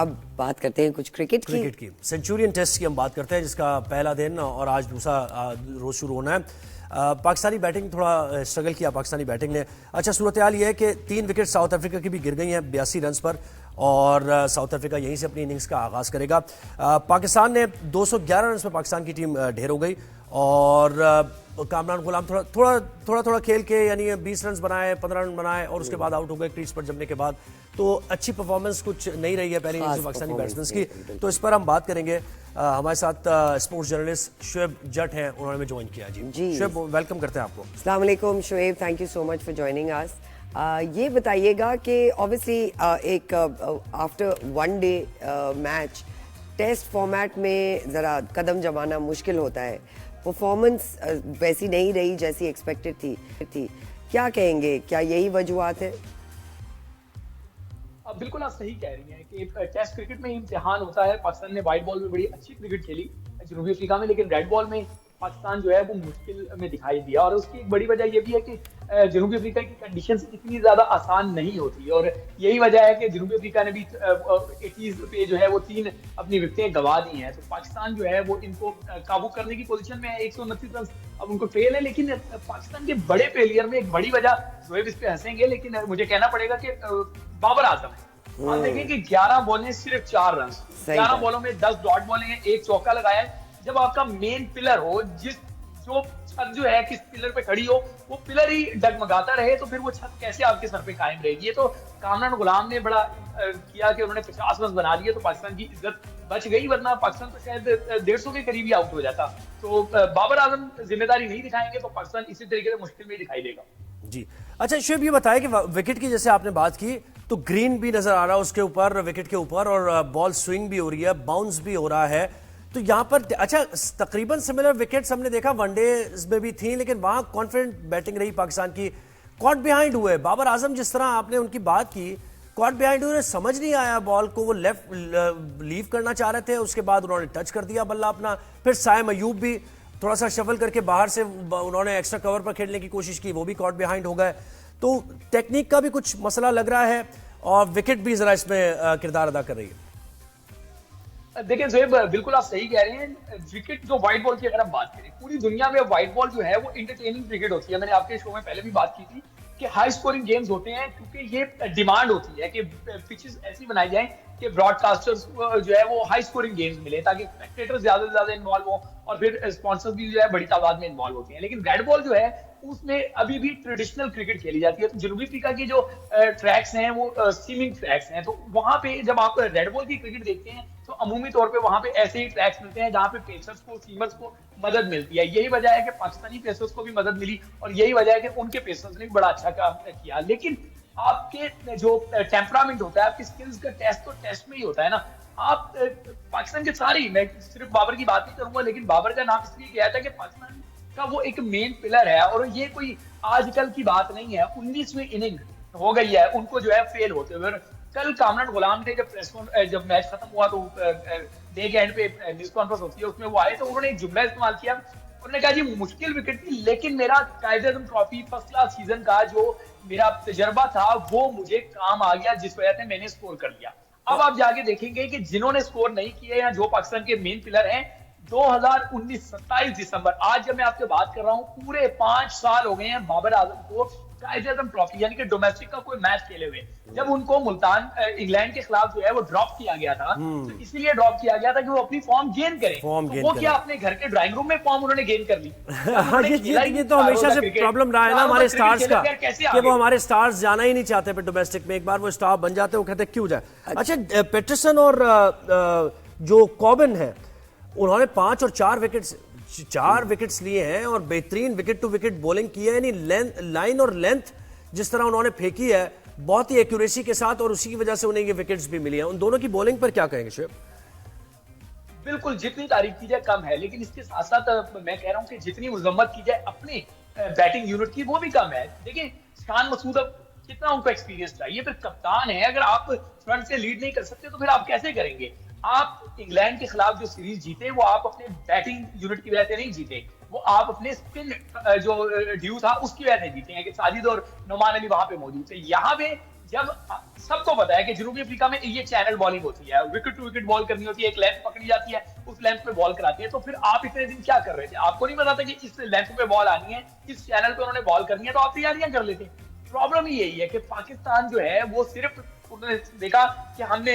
अब बात करते हैं कुछ क्रिकेट की सेंचुरियन टेस्ट की हम बात करते हैं, जिसका पहला दिन और आज दूसरा रोज शुरू होना है। पाकिस्तानी बैटिंग थोड़ा स्ट्रगल किया पाकिस्तानी बैटिंग ने। अच्छा, सूरत हाल ये है कि 3 विकेट साउथ अफ्रीका की भी गिर गई हैं 82 रन पर, और साउथ अफ्रीका यहीं से अपनी इनिंग्स का आगाज करेगा। पाकिस्तान ने 211 रन पर पाकिस्तान की टीम ढेर हो गई, और कामरान गुलाम थोड़ा खेल के, यानी 20 रन बनाए, 15 रन बनाए और उसके बाद आउट हो गए क्रीज पर जमने के बाद। तो अच्छी परफॉर्मेंस कुछ नहीं रही है पहली इनिंग्स में पाकिस्तानी बैट्समैन की। तो इस पर हम बात करेंगे। हमारे साथ स्पोर्ट्स जर्नलिस्ट शुएब जट हैं, उन्होंने हमें ज्वाइन किया। जी शुएब, वेलकम करते हैं आपको। अस्सलाम वालेकुम Shoaib, thank you so much for joining us. ये बताइएगा कि ऑब्वियसली एक after one day match test format में ज़रा कदम जमाना मुश्किल होता है। परफॉर्मेंस वैसी नहीं रही जैसी एक्सपेक्टेड थी। क्या कहेंगे, क्या यही वजूहत है? बिल्कुल आप सही कह रही हैं कि टेस्ट क्रिकेट में इम्तिहान होता है। पाकिस्तान ने वाइट बॉल में बड़ी अच्छी क्रिकेट खेली जनूबी अफ्रीका में, लेकिन रेड बॉल में पाकिस्तान जो है वो मुश्किल में दिखाई दिया। और उसकी एक बड़ी वजह ये भी है कि जनूबी अफ्रीका की कंडीशंस इतनी ज्यादा आसान नहीं होती, और यही वजह है कि जनूबी अफ्रीका ने भी 80s पे जो है वो 3 अपनी विकेटें गंवा दी हैं। तो पाकिस्तान जो है वो इनको काबू करने की पोजीशन में है। 129 रन अब उनको फेल है, लेकिन पाकिस्तान के बड़े फेलियर में एक बड़ी वजह, जोएब इस पे हंसेंगे लेकिन मुझे कहना पड़ेगा कि बाबर आजम है। आप देखें कि 11 बॉलें सिर्फ 4 रन, 11 बॉलों में 10 डॉट बॉलें हैं, 1 चौका लगाया है। जब आपका मेन पिलर हो, जो छत जो है किस पिलर पे खड़ी हो, वो पिलर ही डगमगाता रहे, तो फिर वो छत कैसे आपके सर पे कायम रहेगी? ये तो कामरान गुलाम ने बड़ा किया कि उन्होंने 50 रन बना लिए तो पाकिस्तान की इज्जत बच गई, वरना पाकिस्तान तो शायद 150 के करीब ही आउट हो जाता। तो बाबर आजम जिम्मेदारी नहीं दिखाएंगे तो पाकिस्तान इसी तरीके से मुश्किल में दिखाई देगा। जी अच्छा शुएब, ये बताया कि विकेट की जैसे आपने बात की, तो ग्रीन भी नजर आ रहा है उसके ऊपर, विकेट के ऊपर, और बॉल स्विंग भी हो रही है, बाउंस भी हो रहा है। तो यहाँ पर अच्छा तकरीबन सिमिलर विकेट्स हमने देखा वनडे में भी थी, लेकिन वहां कॉन्फिडेंट बैटिंग रही पाकिस्तान की। कॉट बिहाइंड हुए बाबर आजम, जिस तरह आपने उनकी बात की, कॉट बिहाइंड हुए, समझ नहीं आया बॉल को, वो लेफ्ट लीव करना चाह रहे थे, उसके बाद उन्होंने टच कर दिया बल्ला अपना। फिर साइम अयूब भी थोड़ा सा शफल करके बाहर से उन्होंने एक्स्ट्रा कवर पर खेलने की कोशिश की, वो भी कॉट बिहाइंड हो गए। तो टेक्निक का भी कुछ मसला लग रहा है, और विकेट भी जरा इसमें किरदार अदा कर रही है। देखिए जोएब, बिल्कुल आप सही कह रहे हैं। विकेट जो व्हाइट बॉल की अगर हम बात करें, पूरी दुनिया में व्हाइट बॉल जो है वो इंटरटेनिंग क्रिकेट होती है। मैंने आपके शो में पहले भी बात की थी कि हाई स्कोरिंग गेम्स होते हैं, क्योंकि ये डिमांड होती है कि पिचेस ऐसी बनाई जाए कि ब्रॉडकास्टर्स जो है वो हाई स्कोरिंग गेम्स मिले, ताकि स्पेक्टेटर्स ज्यादा से ज्यादा इन्वॉल्व हो, और फिर स्पॉन्सर्स भी जो है बड़ी तादाद में इन्वॉल्व होते हैं। लेकिन रेड बॉल जो है उसमें अभी भी ट्रेडिशनल क्रिकेट खेली जाती है। तो जनूबी अफ्रीका की जो ट्रैक्स हैं वो सीमिंग ट्रैक्स हैं, तो वहां पे जब आप रेड बॉल की क्रिकेट देखते हैं तो अमूमी तौर पे वहां पे ऐसे ही ट्रैक्स मिलते हैं जहां पे पेसर्स को, सीमर्स को मदद मिलती है। यही वजह है कि पाकिस्तानी पेसर्स को भी मदद मिली, और यही वजह है कि उनके पेसर्स ने भी बड़ा अच्छा काम किया। लेकिन आपके जो टेम्परामेंट होता है, आपकी स्किल्स का टेस्ट तो टेस्ट में ही होता है ना। आप पाकिस्तान के सारी, मैं सिर्फ बाबर की बात नहीं करूंगा, लेकिन बाबर का नाम इसलिए किया था कि पाकिस्तान का वो एक मेन पिलर है, और ये कोई आजकल की बात नहीं है। 19वीं इनिंग हो गई है उनको जो है फेल होते हुए। कल कामरान गुलाम ने जब मैच खत्म हुआ तो डे के एंड पे न्यूज कॉन्फ्रेंस होती है, उसमें वो आए तो उन्होंने एक जुमला इस्तेमाल किया। उन्होंने कहा जी मुश्किल विकेट थी, लेकिन मेरा Quaid-e-Azam trophy first class season का जो मेरा तजर्बा था वो मुझे काम आ गया, जिस वजह से मैंने स्कोर कर लिया। अब आप जाके देखेंगे कि जिन्होंने स्कोर नहीं किए या जो पाकिस्तान के मेन पिलर हैं, 2019 27 दिसंबर, आज जब मैं आपसे बात कर रहा हूँ, पूरे 5 साल हो गए हैं बाबर आजम को कायदे-ए-आज़म ट्रॉफी यानी कि डोमेस्टिक का कोई मैच खेले हुए। जब उनको मुल्तान इंग्लैंड के खिलाफ जो है वो ड्रॉप किया गया था, तो इसलिए ड्रॉप किया गया था कि वो अपनी फॉर्म गेन करें। तो वो क्या अपने घर के ड्राइंग रूम में फॉर्म उन्होंने गेन कर ली? हाँ, ये तो हमेशा से प्रॉब्लम रहा है ना हमारे स्टार्स का, कि वो हमारे स्टार्स जाना ही नहीं चाहते पे डोमेस्टिक में। एक बार वो स्टार बन जाते हैं, वो कहते हैं क्यों जाए। अच्छा, पेटरसन और जो कॉबिन है, उन्होंने 5 और 4 विकेट्स लिए हैं, और बेहतरीन विकेट टू विकेट बॉलिंग की है। यानी लाइन और लेंथ जिस तरह उन्होंने फेंकी है बहुत ही एक्यूरेसी के साथ, और उसी की वजह से उन्हें ये विकेट्स भी मिली हैं। उन दोनों की बॉलिंग पर क्या कहेंगे शुएब? बिल्कुल, जितनी तारीफ की जाए कम है, लेकिन इसके साथ साथ मैं कह रहा हूं कि जितनी मजम्मत की जाए अपने बैटिंग यूनिट की वो भी कम है। देखिए शान मसूद, अब कितना उनको एक्सपीरियंस चाहिए, फिर कप्तान है, अगर आप फ्रंट से लीड नहीं कर सकते तो फिर आप कैसे करेंगे? आप इंग्लैंड के खिलाफ जो सीरीज जीते वो आप अपने बैटिंग यूनिट की वजह से नहीं जीते, वो आप अपने स्पिन जो ड्यू था उसकी वजह से जीते हैं कि साजिद और नोमान अली वहां पे मौजूद थे। यहाँ पे जब सबको पता है कि जनूबी अफ्रीका में ये चैनल बॉलिंग होती है, विकेट टू विकेट बॉल करनी होती है, एक लेंथ पकड़ी जाती है, उस लेंथ पे बॉल कराती है, तो फिर आप इतने दिन क्या कर रहे थे? आपको नहीं पता था कि इस लेंथ पे बॉल आनी है, इस चैनल पे उन्होंने बॉल करनी है, तो आप तैयारियां कर लेते। प्रॉब्लम ही यही है कि पाकिस्तान जो है वो सिर्फ उन्होंने देखा कि हमने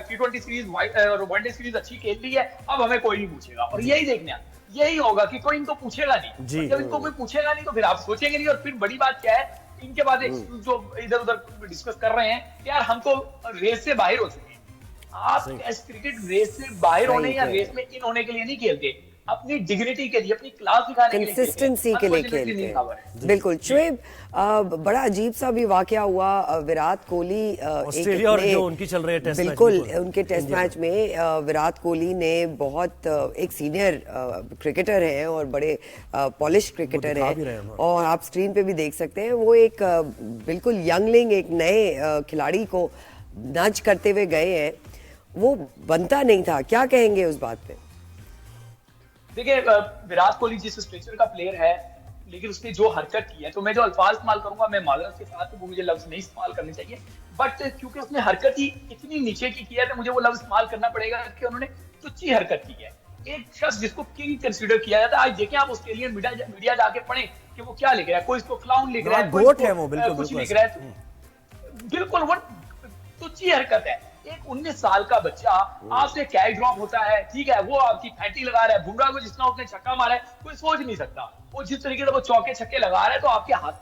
T20 सीरीज वनडे सीरीज अच्छी खेल ली है, अब हमें कोई नहीं पूछेगा, और यही देखना यही होगा कि कोई इनको पूछेगा नहीं। जब इनको कोई पूछेगा नहीं तो फिर आप सोचेंगे नहीं। और फिर बड़ी बात क्या है, इनके बाद जो इधर उधर डिस्कस कर रहे हैं, यार हम तो रेस से बाहर हो चुके हैं। आप टेस्ट क्रिकेट रेस से बाहर होने या रेस में इन होने के लिए नहीं खेलते, अपनी डिग्निटी के लिए, अपनी क्लास दिखाने के लिए, कंसिस्टेंसी के लिए खेलते हैं। बिल्कुल शोएब, बड़ा अजीब सा भी वाकया हुआ। विराट कोहली ऑस्ट्रेलिया और जो उनकी चल रही है टेस्ट बिल्कुल उनके टेस्ट मैच में विराट कोहली ने बहुत एक सीनियर क्रिकेटर हैं और बड़े पॉलिश क्रिकेटर हैं, और आप स्क्रीन पे भी देख सकते हैं वो एक बिल्कुल यंगलिंग, एक नए खिलाड़ी को नज करते हुए गए हैं। वो बनता नहीं था, क्या कहेंगे उस बात पे? देखिए, विराट कोहली जिस स्ट्रक्चर का प्लेयर है, लेकिन उसने जो हरकत की है, तो मैं जो अल्फाज इस्तेमाल करूंगा, मैं माजरत के साथ, वो मुझे लफ्ज नहीं इस्तेमाल करने चाहिए, बट क्योंकि उसने हरकत ही इतनी नीचे की है तो मुझे वो लफ्ज इस्तेमाल करना पड़ेगा कि उन्होंने तुच्छी हरकत की है। एक शख्स जिसको किंग कंसीडर किया जाता है, आज देखें आप ऑस्ट्रेलियन मीडिया जाके पढ़ें कि वो क्या लिख रहा है, कोई इसको क्लाउन लिख रहा है, कुछ लिख रहा है, बिल्कुल वो तुच्छी हरकत है। एक 19 साल का बच्चा आपसे कैच ड्रॉप होता है, ठीक है, वो आपकी फैंटी लगा रहा है, बुमराह को जितना उसने छक्का मारा है कोई सोच नहीं सकता, वो जिस तरीके से वो चौके छक्के लगा रहा है, तो आपके हाथ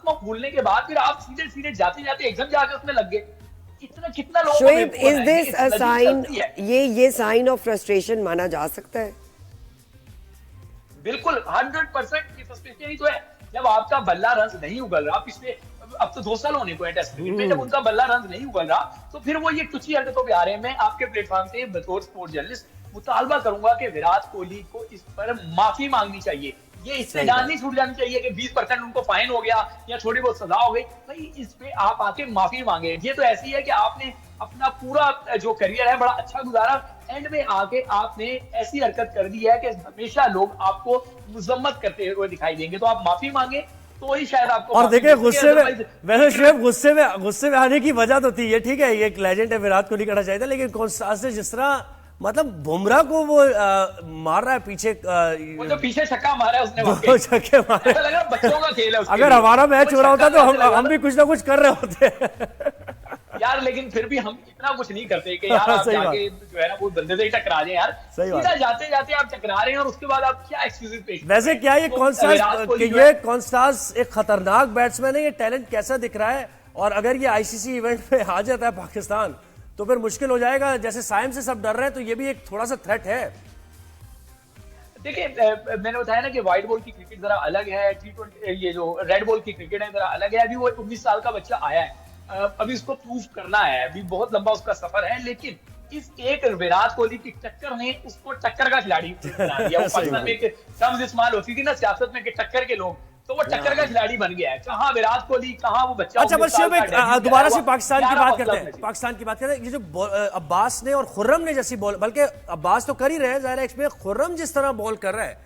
में भूलने के बाद फिर आप सीधे सीधे जाते जाते एकदम जाके उसमें लग गए। इतना कितना लोग Shoaib, is this a sign, ये साइन ऑफ फ्रस्ट्रेशन माना जा सकता है? बिल्कुल 100% ये फ्रस्ट्रेशन ही तो है। जब आपका बल्ला रन नहीं उगल रहा, पिछले अब तो 2 साल होने को है टेस्ट क्रिकेट में, जब उनका बल्ला रन नहीं उगल रहा, तो फिर वो ये टुची हरकतों पे आ रहे हैं। मैं आपके प्लेटफॉर्म से बतौर स्पोर्ट्स जर्नलिस्ट मुतालबा करूंगा कि विराट कोहली को इस पर माफी मांगनी चाहिए। ये इससे जान नहीं छूट जानी चाहिए कि 20% उनको फाइन हो गया या थोड़ी बहुत सजा हो गई। भाई इस पे आप आके माफी मांगे। ये तो ऐसी है कि आपने अपना पूरा जो करियर है बड़ा अच्छा गुजारा, एंड में आके आपने ऐसी हरकत कर दी है कि हमेशा लोग आपको मुजम्मत करते हुए दिखाई देंगे। तो आप माफी मांगे तो ही शायद आपको। और देखिए गुस्से में, वैसे शोएब गुस्से में आने की वजह तो थी, ये ठीक है, ये एक लेजेंड है, विराट कोहली कहना चाहिए था, लेकिन कॉन्स्टांस ने जिस तरह मतलब बुमराह को वो मार रहा है पीछे, वो जो पीछे छक्का मारा है उसने, छक्के मारे, बच्चों का खेल है। अगर हमारा मैच हो रहा होता तो हम भी कुछ ना कुछ कर रहे होते यार, लेकिन फिर भी हम इतना कुछ नहीं करते कि यार आप जाके जो है ना वो बंदे से ही टकरा जाए। यार सीधा जाते जाते आप टकरा रहे हैं और उसके बाद आप क्या एक्सक्यूजेस पेश। वैसे क्या ये कॉन्स्टांस एक खतरनाक बैट्समैन है, ये टैलेंट कैसा दिख रहा है, और अगर ये आईसीसी इवेंट में आ जाता है पाकिस्तान तो फिर मुश्किल हो जाएगा। जैसे साइम से सब डर रहे हैं, तो ये भी एक थोड़ा सा थ्रेट है। देखिए, मैंने बताया ना कि व्हाइट बॉल की क्रिकेट जरा अलग है, T20 ये जो रेड बॉल की क्रिकेट है जरा अलग है। अभी वो 19 साल का बच्चा आया है, अभी इसको प्रूफ करना है, अभी बहुत लंबा उसका सफर है, लेकिन इस एक विराट कोहली की टक्कर ने उसको टक्कर का खिलाड़ी बना दिया। वो पाकिस्तान में एक टर्म्स इस्तेमाल होती थी ना सियासत में कि टक्कर के लोग, तो वो टक्कर का खिलाड़ी बन गया है। कहाँ विराट कोहली, कहाँ वो बच्चा। अच्छा, बस दोबारा से पाकिस्तान की बात करते हैं। पाकिस्तान की बात करते हैं, ये जो अब्बास ने और खुर्रम ने जैसी बॉल, बल्कि अब्बास तो कर ही रहे हैं जाहिर है, इसमें खुर्रम जिस तरह बॉल कर रहा है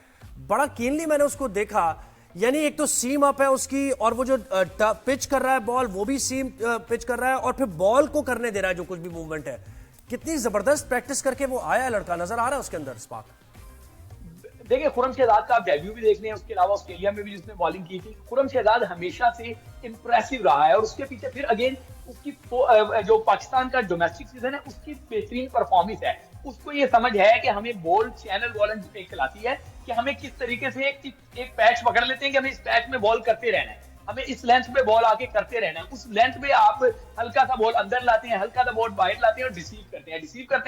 बड़ा कीनली मैंने उसको देखा। यानी एक तो सीम अप है उसकी, और वो जो पिच कर रहा है बॉल, वो भी सीम पिच कर रहा है, और फिर बॉल को करने दे रहा है जो कुछ भी मूवमेंट है। कितनी जबरदस्त प्रैक्टिस करके वो आया है लड़का, नजर आ रहा है उसके अंदर स्पार्क। देखिए, खुर्रम शहजाद का आप डेब्यू भी देख लें, उसके अलावा ऑस्ट्रेलिया में भी जिसने बॉलिंग की थी, खुर्रम शहजाद हमेशा से इंप्रेसिव रहा है। और उसके पीछे फिर अगेन उसकी जो पाकिस्तान का डोमेस्टिक सीजन है उसकी बेहतरीन परफॉर्मेंस है। उसको ये समझ है कि हमें बॉल चैनल बॉल खिलाती है कि हमें किस तरीके से एक पैच पकड़ लेते हैं कि हमें इस पैच में बॉल करते रहना है, हमें इस लेंथ पे बॉल आके करते रहना है। उस लेंथ पे आप हल्का सा बॉल अंदर लाते हैं, हल्का सा बॉल बाहर लाते हैं और रिसीव करते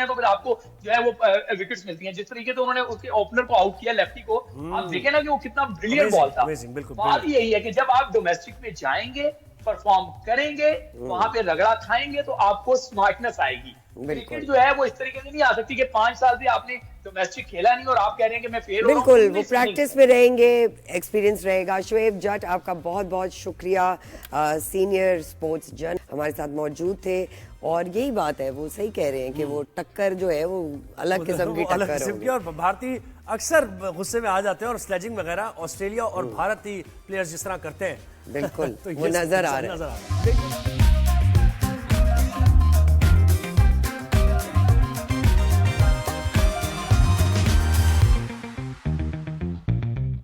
हैं तो फिर आपको जो है वो विकेट्स मिलती हैं। जिस तरीके से उन्होंने उसके ओपनर को आउट किया, लेफ्टी को, आप देखें ना कि वो कितना ब्रिलियंट बॉल था। बात यही है कि जब आप डोमेस्टिक में जाएंगे, परफॉर्म करेंगे, वहां पे रगड़ा खाएंगे, तो आपको स्मार्टनेस आएगी। क्रिकेट जो है वो इस तरीके से नहीं आ सकती कि 5 साल से आपने डोमेस्टिक खेला नहीं और आप कह रहे हैं कि मैं फेल हो रहा हूं। बिल्कुल, वो प्रैक्टिस में रहेंगे, एक्सपीरियंस रहेगा। शोएब जट, आपका बहुत बहुत शुक्रिया। सीनियर स्पोर्ट्स जर्न हमारे साथ मौजूद थे, और यही बात है, वो सही कह रहे हैं कि वो टक्कर जो है वो अलग किस्म की टक्कर होगी। और भारतीय अक्सर गुस्से में आ जाते हैं, और स्लेजिंग वगैरह ऑस्ट्रेलिया और भारतीय प्लेयर्स जिस तरह करते हैं बिल्कुल वो नजर आ रहा है।